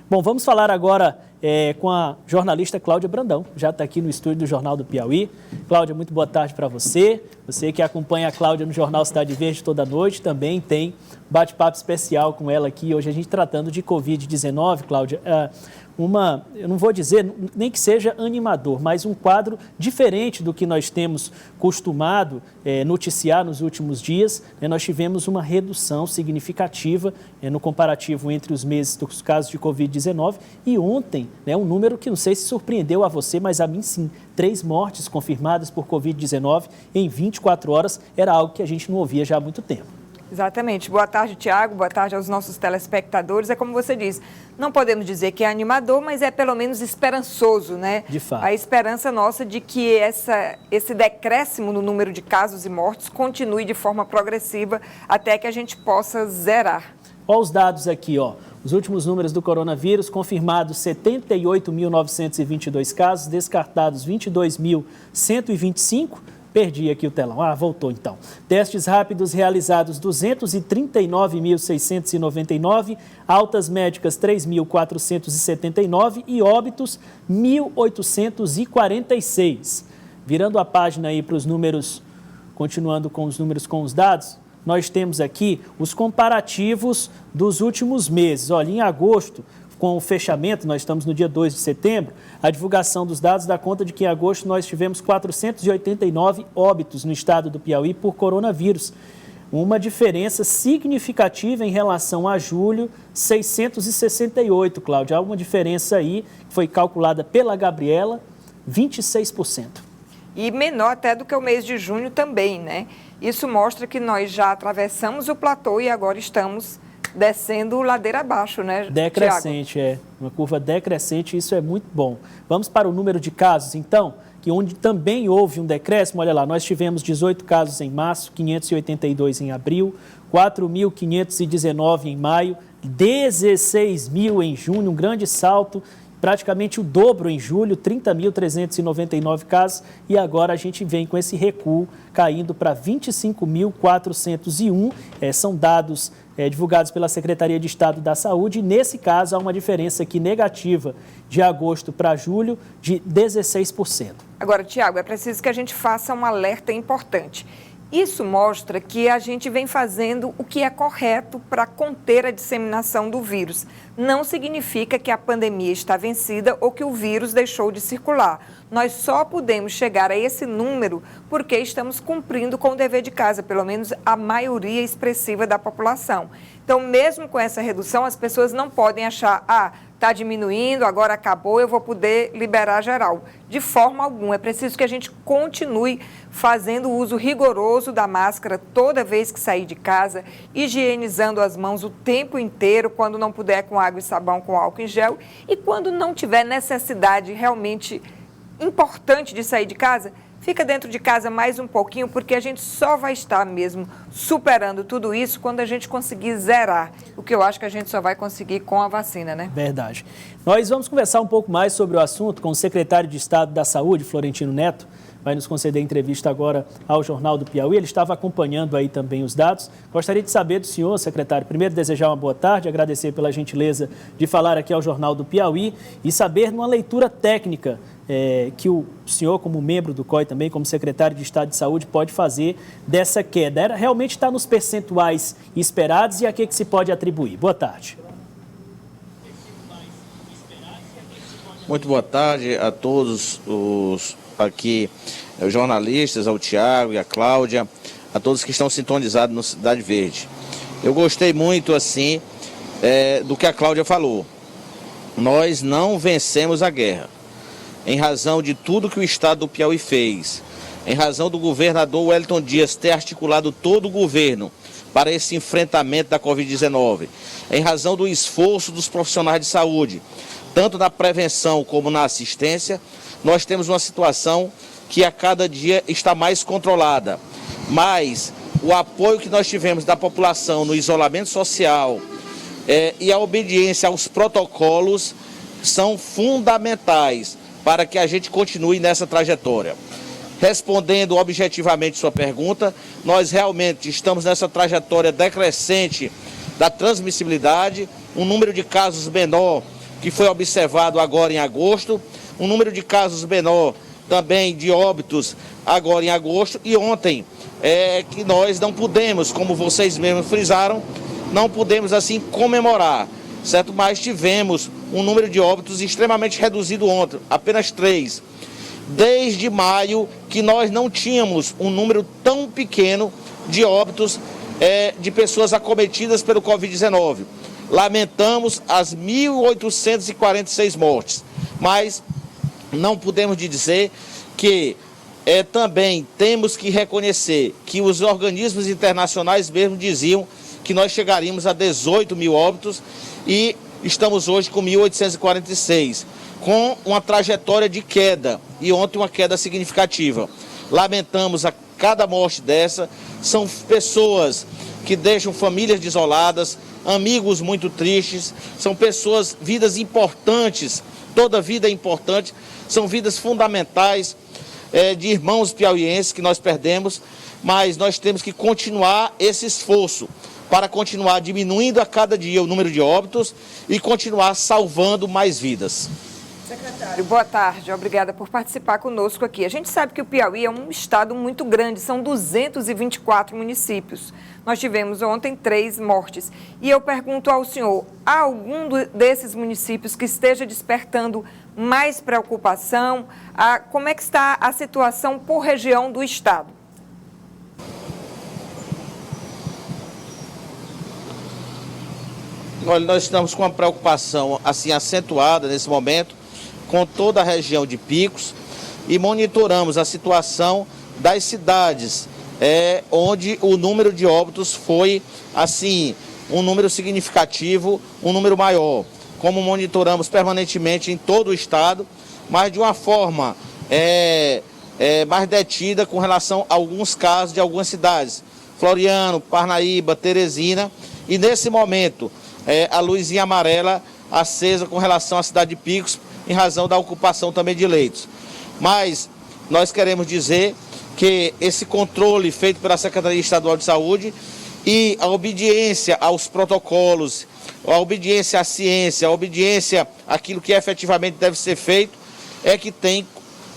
Bom, vamos falar agora com a jornalista Cláudia Brandão, já está aqui no estúdio do Jornal do Piauí. Cláudia, muito boa tarde para você. Você que acompanha a Cláudia no Jornal Cidade Verde toda noite, também tem bate-papo especial com ela aqui. Hoje a gente tratando de Covid-19, Cláudia. Eu não vou dizer nem que seja animador, mas um quadro diferente do que nós temos costumado noticiar nos últimos dias. Nós tivemos uma redução significativa no comparativo entre os meses dos casos de Covid-19 e ontem, um número que não sei se surpreendeu a você, mas a mim sim, 3 mortes confirmadas por Covid-19 em 24 horas, era algo que a gente não ouvia já há muito tempo. Exatamente. Boa tarde, Tiago. Boa tarde aos nossos telespectadores. É como você diz, não podemos dizer que é animador, mas é pelo menos esperançoso, né? De fato. A esperança nossa de que esse decréscimo no número de casos e mortes continue de forma progressiva até que a gente possa zerar. Olha os dados aqui, ó. Os últimos números do coronavírus, confirmados 78.922 casos, descartados 22.125. Perdi aqui o telão. Voltou então. Testes rápidos realizados 239.699, altas médicas 3.479 e óbitos 1.846. Virando a página aí para os números, continuando com os números, com os dados, nós temos aqui os comparativos dos últimos meses. Olha, em agosto, com o fechamento, nós estamos no dia 2 de setembro, a divulgação dos dados dá conta de que em agosto nós tivemos 489 óbitos no estado do Piauí por coronavírus. Uma diferença significativa em relação a julho, 668, Cláudia. Há uma diferença aí que foi calculada pela Gabriela, 26%. E menor até do que o mês de junho também, né? Isso mostra que nós já atravessamos o platô e agora estamos descendo ladeira abaixo, né, decrescente, Thiago? Uma curva decrescente, isso é muito bom. Vamos para o número de casos, então, que onde também houve um decréscimo, olha lá, nós tivemos 18 casos em março, 582 em abril, 4.519 em maio, 16 mil em junho, um grande salto, praticamente o dobro em julho, 30.399 casos, e agora a gente vem com esse recuo caindo para 25.401, são dados divulgados pela Secretaria de Estado da Saúde, e nesse caso há uma diferença aqui negativa de agosto para julho de 16%. Agora, Tiago, é preciso que a gente faça um alerta importante. Isso mostra que a gente vem fazendo o que é correto para conter a disseminação do vírus. Não significa que a pandemia está vencida ou que o vírus deixou de circular. Nós só podemos chegar a esse número porque estamos cumprindo com o dever de casa, pelo menos a maioria expressiva da população. Então, mesmo com essa redução, as pessoas não podem achar, está diminuindo, agora acabou, eu vou poder liberar geral. De forma alguma, é preciso que a gente continue fazendo o uso rigoroso da máscara toda vez que sair de casa, higienizando as mãos o tempo inteiro, quando não puder com água e sabão, com álcool em gel, e quando não tiver necessidade realmente importante de sair de casa, fica dentro de casa mais um pouquinho, porque a gente só vai estar mesmo superando tudo isso quando a gente conseguir zerar, o que eu acho que a gente só vai conseguir com a vacina, né? Verdade. Nós vamos conversar um pouco mais sobre o assunto com o secretário de Estado da Saúde, Florentino Neto, vai nos conceder entrevista agora ao Jornal do Piauí. Ele estava acompanhando aí também os dados. Gostaria de saber do senhor, secretário, primeiro desejar uma boa tarde, agradecer pela gentileza de falar aqui ao Jornal do Piauí e saber numa leitura técnica que o senhor, como membro do COI também, como secretário de Estado de Saúde, pode fazer dessa queda. Realmente está nos percentuais esperados e a que se pode atribuir? Boa tarde. Muito boa tarde a todos os aqui jornalistas, ao Tiago e a Cláudia, a todos que estão sintonizados no Cidade Verde. Eu gostei muito, assim, do que a Cláudia falou. Nós não vencemos a guerra. Em razão de tudo que o Estado do Piauí fez, em razão do governador Wellington Dias ter articulado todo o governo para esse enfrentamento da Covid-19, em razão do esforço dos profissionais de saúde, tanto na prevenção como na assistência, nós temos uma situação que a cada dia está mais controlada. Mas o apoio que nós tivemos da população no isolamento social e a obediência aos protocolos são fundamentais para que a gente continue nessa trajetória. Respondendo objetivamente sua pergunta, nós realmente estamos nessa trajetória decrescente da transmissibilidade, um número de casos menor que foi observado agora em agosto, um número de casos menor também de óbitos agora em agosto, e ontem que nós não pudemos, como vocês mesmos frisaram, não pudemos assim comemorar, certo? Mas tivemos um número de óbitos extremamente reduzido ontem, apenas 3. Desde maio que nós não tínhamos um número tão pequeno de óbitos de pessoas acometidas pelo Covid-19. Lamentamos as 1.846 mortes, mas não podemos dizer que também temos que reconhecer que os organismos internacionais mesmo diziam que nós chegaríamos a 18 mil óbitos e estamos hoje com 1.846, com uma trajetória de queda, e ontem uma queda significativa. Lamentamos a cada morte dessa, são pessoas que deixam famílias desoladas, amigos muito tristes, são pessoas, vidas importantes, toda vida é importante, são vidas fundamentais de irmãos piauienses que nós perdemos, mas nós temos que continuar esse esforço para continuar diminuindo a cada dia o número de óbitos e continuar salvando mais vidas. Secretário, boa tarde. Obrigada por participar conosco aqui. A gente sabe que o Piauí é um estado muito grande, são 224 municípios. Nós tivemos ontem 3 mortes. E eu pergunto ao senhor, há algum desses municípios que esteja despertando mais preocupação? Como é que está a situação por região do estado? Olha, nós estamos com uma preocupação assim acentuada nesse momento com toda a região de Picos e monitoramos a situação das cidades onde o número de óbitos foi assim um número significativo, um número maior, como monitoramos permanentemente em todo o estado, mas de uma forma mais detida com relação a alguns casos de algumas cidades, Floriano, Parnaíba, Teresina, e nesse momento a luzinha amarela acesa com relação à cidade de Picos, em razão da ocupação também de leitos. Mas nós queremos dizer que esse controle feito pela Secretaria Estadual de Saúde e a obediência aos protocolos, a obediência à ciência, a obediência àquilo que efetivamente deve ser feito, é que tem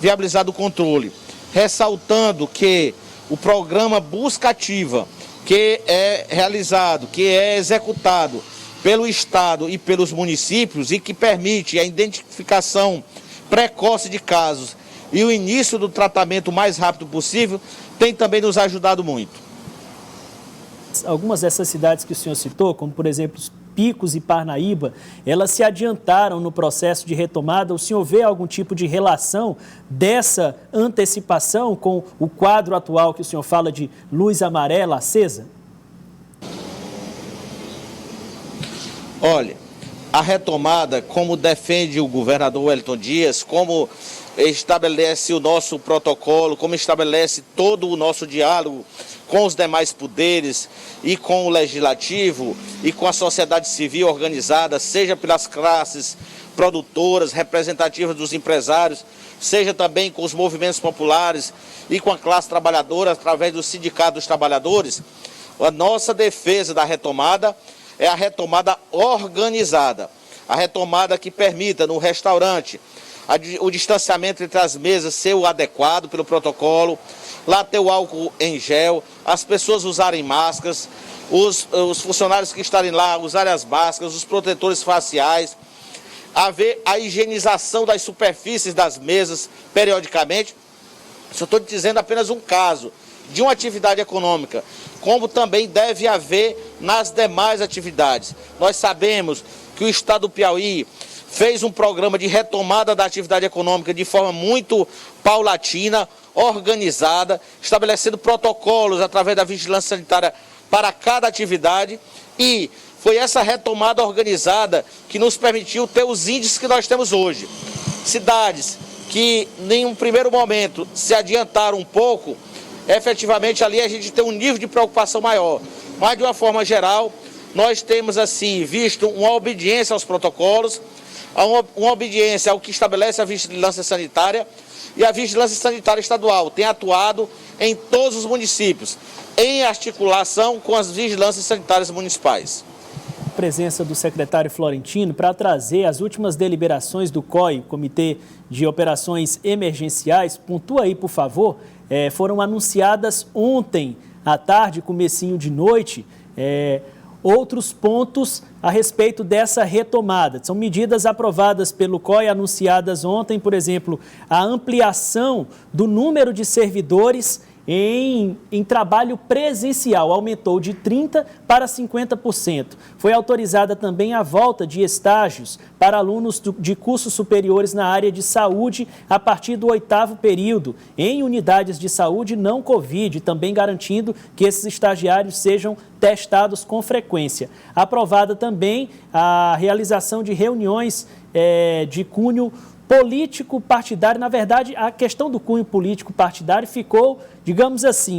viabilizado o controle. Ressaltando que o programa Busca Ativa, que é realizado, que é executado pelo Estado e pelos municípios e que permite a identificação precoce de casos e o início do tratamento o mais rápido possível, tem também nos ajudado muito. Algumas dessas cidades que o senhor citou, como por exemplo Picos e Parnaíba, elas se adiantaram no processo de retomada. O senhor vê algum tipo de relação dessa antecipação com o quadro atual que o senhor fala de luz amarela acesa? Olha, a retomada, como defende o governador Wellington Dias, como estabelece o nosso protocolo, como estabelece todo o nosso diálogo com os demais poderes e com o legislativo e com a sociedade civil organizada, seja pelas classes produtoras, representativas dos empresários, seja também com os movimentos populares e com a classe trabalhadora, através do Sindicato dos Trabalhadores, a nossa defesa da retomada é a retomada organizada, a retomada que permita no restaurante o distanciamento entre as mesas ser o adequado pelo protocolo, lá ter o álcool em gel, as pessoas usarem máscaras, os funcionários que estarem lá usarem as máscaras, os protetores faciais, haver a higienização das superfícies das mesas periodicamente. Só estou dizendo apenas um caso de uma atividade econômica, como também deve haver nas demais atividades. Nós sabemos que o Estado do Piauí fez um programa de retomada da atividade econômica de forma muito paulatina, organizada, estabelecendo protocolos através da vigilância sanitária para cada atividade, e foi essa retomada organizada que nos permitiu ter os índices que nós temos hoje. Cidades que, em um primeiro momento, se adiantaram um pouco, efetivamente ali a gente tem um nível de preocupação maior. Mas, de uma forma geral, nós temos, assim, visto uma obediência aos protocolos, uma obediência ao que estabelece a vigilância sanitária, e a vigilância sanitária estadual tem atuado em todos os municípios, em articulação com as vigilâncias sanitárias municipais. presença do secretário Florentino para trazer as últimas deliberações do COI, Comitê de Operações Emergenciais. Pontua aí, por favor. Foram anunciadas ontem à tarde, comecinho de noite, outros pontos a respeito dessa retomada. São medidas aprovadas pelo COI, anunciadas ontem, por exemplo, a ampliação do número de servidores em trabalho presencial, aumentou de 30% para 50%. Foi autorizada também a volta de estágios para alunos de cursos superiores na área de saúde a partir do 8º período, em unidades de saúde não Covid, também garantindo que esses estagiários sejam testados com frequência. Aprovada também a realização de reuniões de cunho político partidário. Na verdade, a questão do cunho político partidário ficou, digamos assim,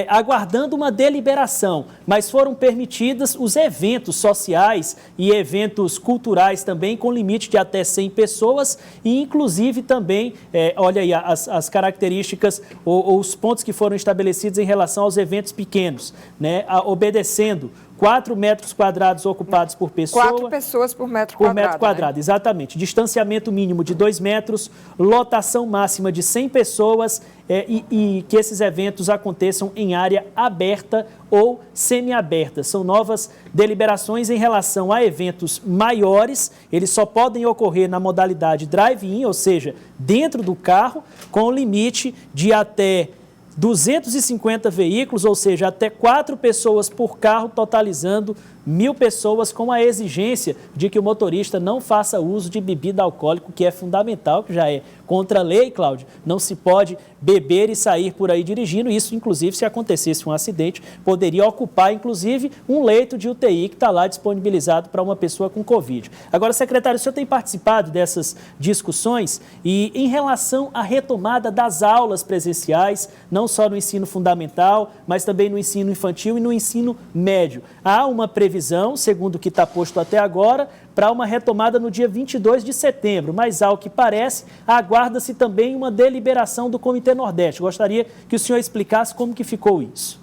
aguardando uma deliberação, mas foram permitidos os eventos sociais e eventos culturais também, com limite de até 100 pessoas e, inclusive, também, olha aí as características ou os pontos que foram estabelecidos em relação aos eventos pequenos, né, obedecendo 4 metros quadrados ocupados por pessoa. 4 pessoas por metro quadrado. Por metro quadrado, né? Exatamente. Distanciamento mínimo de 2 metros, lotação máxima de 100 pessoas e que esses eventos aconteçam em área aberta ou semiaberta. São novas deliberações em relação a eventos maiores. Eles só podem ocorrer na modalidade drive-in, ou seja, dentro do carro, com limite de até 250 veículos, ou seja, até 4 pessoas por carro, totalizando 1.000 pessoas, com a exigência de que o motorista não faça uso de bebida alcoólica, que é fundamental, que já é contra a lei, Cláudio. Não se pode beber e sair por aí dirigindo. Isso, inclusive, se acontecesse um acidente, poderia ocupar, inclusive, um leito de UTI que está lá disponibilizado para uma pessoa com Covid. Agora, secretário, o senhor tem participado dessas discussões e em relação à retomada das aulas presenciais, não só no ensino fundamental, mas também no ensino infantil e no ensino médio. Há uma previsão, segundo o que está posto até agora, para uma retomada no dia 22 de setembro, mas ao que parece, aguarda-se também uma deliberação do Comitê Nordeste. Gostaria que o senhor explicasse como que ficou isso.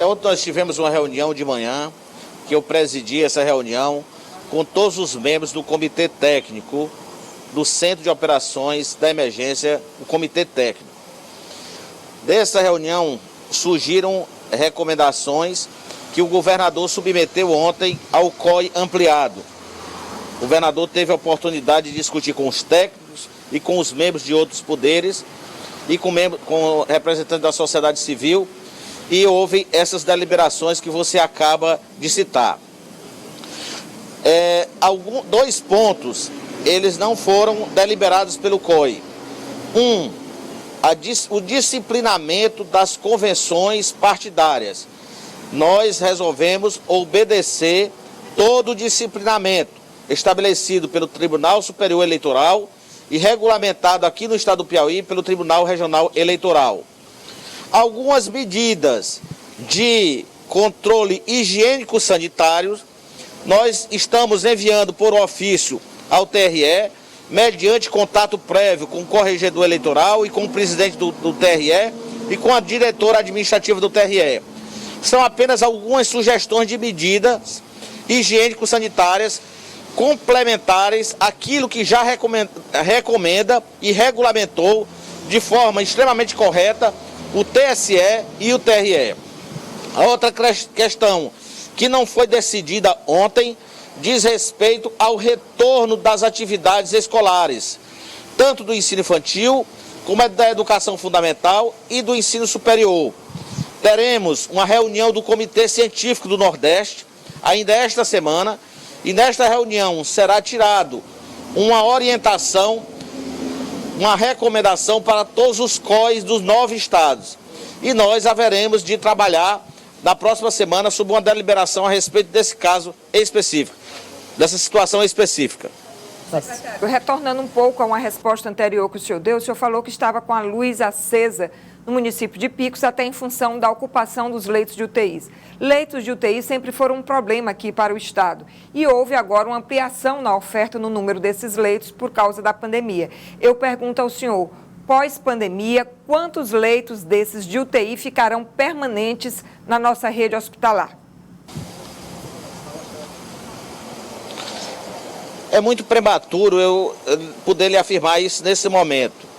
Ontem nós tivemos uma reunião de manhã, que eu presidi essa reunião com todos os membros do Comitê Técnico do Centro de Operações da Emergência, o Comitê Técnico. Dessa reunião surgiram recomendações que o governador submeteu ontem ao COI ampliado. O governador teve a oportunidade de discutir com os técnicos e com os membros de outros poderes e com representantes da sociedade civil, e houve essas deliberações que você acaba de citar. 2 pontos, eles não foram deliberados pelo COI. O disciplinamento das convenções partidárias. Nós resolvemos obedecer todo o disciplinamento estabelecido pelo Tribunal Superior Eleitoral e regulamentado aqui no estado do Piauí pelo Tribunal Regional Eleitoral. Algumas medidas de controle higiênico-sanitário nós estamos enviando por ofício ao TRE, mediante contato prévio com o corregedor eleitoral e com o presidente do TRE e com a diretora administrativa do TRE. São apenas algumas sugestões de medidas higiênico-sanitárias complementares àquilo que já recomenda e regulamentou de forma extremamente correta o TSE e o TRE. A outra questão que não foi decidida ontem diz respeito ao retorno das atividades escolares, tanto do ensino infantil, como da educação fundamental e do ensino superior. Teremos uma reunião do Comitê Científico do Nordeste, ainda esta semana, e nesta reunião será tirado uma orientação, uma recomendação para todos os COIs dos 9 estados. E nós haveremos de trabalhar na próxima semana sobre uma deliberação a respeito desse caso específico, dessa situação específica. Retornando um pouco a uma resposta anterior que o senhor falou que estava com a luz acesa no município de Picos, até em função da ocupação dos leitos de UTIs. Leitos de UTI sempre foram um problema aqui para o estado e houve agora uma ampliação na oferta no número desses leitos por causa da pandemia. Eu pergunto ao senhor, pós-pandemia, quantos leitos desses de UTI ficarão permanentes na nossa rede hospitalar? É muito prematuro eu poder lhe afirmar isso nesse momento.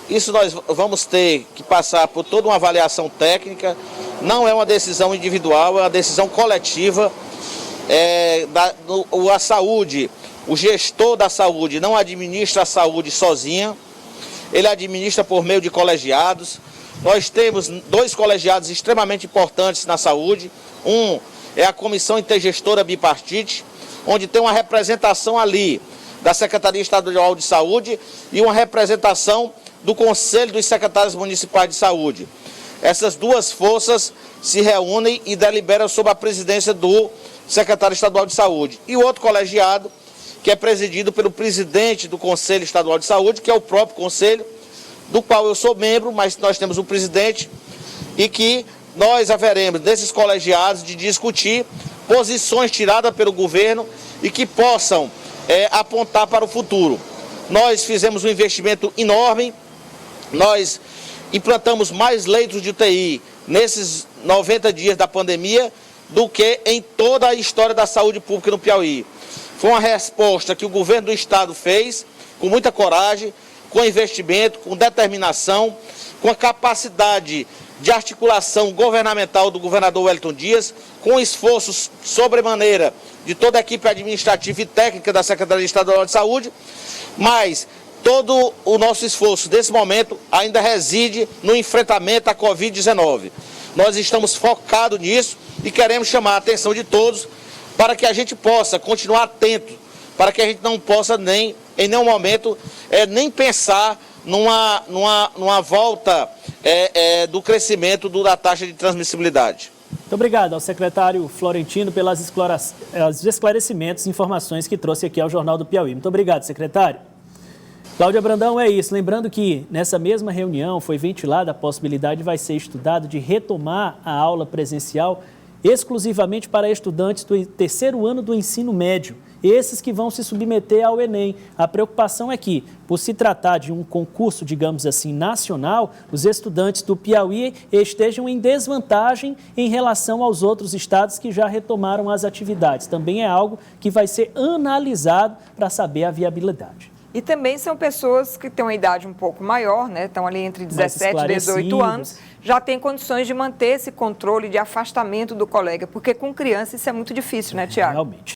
Isso nós vamos ter que passar por toda uma avaliação técnica, não é uma decisão individual, é uma decisão coletiva. A saúde, o gestor da saúde não administra a saúde sozinha, ele administra por meio de colegiados. Nós temos 2 colegiados extremamente importantes na saúde. Um é a Comissão Intergestora Bipartite, onde tem uma representação ali da Secretaria Estadual de Saúde e uma representação do Conselho dos Secretários Municipais de Saúde. Essas 2 forças se reúnem e deliberam sob a presidência do Secretário Estadual de Saúde. E o outro colegiado, que é presidido pelo presidente do Conselho Estadual de Saúde, que é o próprio Conselho, do qual eu sou membro, mas nós temos um presidente, e que nós haveremos, desses colegiados, de discutir posições tiradas pelo governo e que possam apontar para o futuro. Nós fizemos um investimento enorme, nós implantamos mais leitos de UTI nesses 90 dias da pandemia do que em toda a história da saúde pública no Piauí. Foi uma resposta que o governo do estado fez com muita coragem, com investimento, com determinação, com a capacidade de articulação governamental do governador Wellington Dias, com esforços sobremaneira de toda a equipe administrativa e técnica da Secretaria Estadual de Saúde, mas todo o nosso esforço nesse momento ainda reside no enfrentamento à Covid-19. Nós estamos focados nisso e queremos chamar a atenção de todos para que a gente possa continuar atento, para que a gente não possa em nenhum momento nem pensar numa volta do crescimento da taxa de transmissibilidade. Muito obrigado ao secretário Florentino pelos esclarecimentos e informações que trouxe aqui ao Jornal do Piauí. Muito obrigado, secretário. Cláudia Brandão, é isso. Lembrando que nessa mesma reunião foi ventilada a possibilidade, vai ser estudado, de retomar a aula presencial exclusivamente para estudantes do 3º ano do ensino médio, esses que vão se submeter ao Enem. A preocupação é que, por se tratar de um concurso, digamos assim, nacional, os estudantes do Piauí estejam em desvantagem em relação aos outros estados que já retomaram as atividades. Também é algo que vai ser analisado para saber a viabilidade. E também são pessoas que têm uma idade um pouco maior, né? Estão ali entre 17 e 18 anos, já têm condições de manter esse controle de afastamento do colega, porque com criança isso é muito difícil, né, Tiago? Realmente.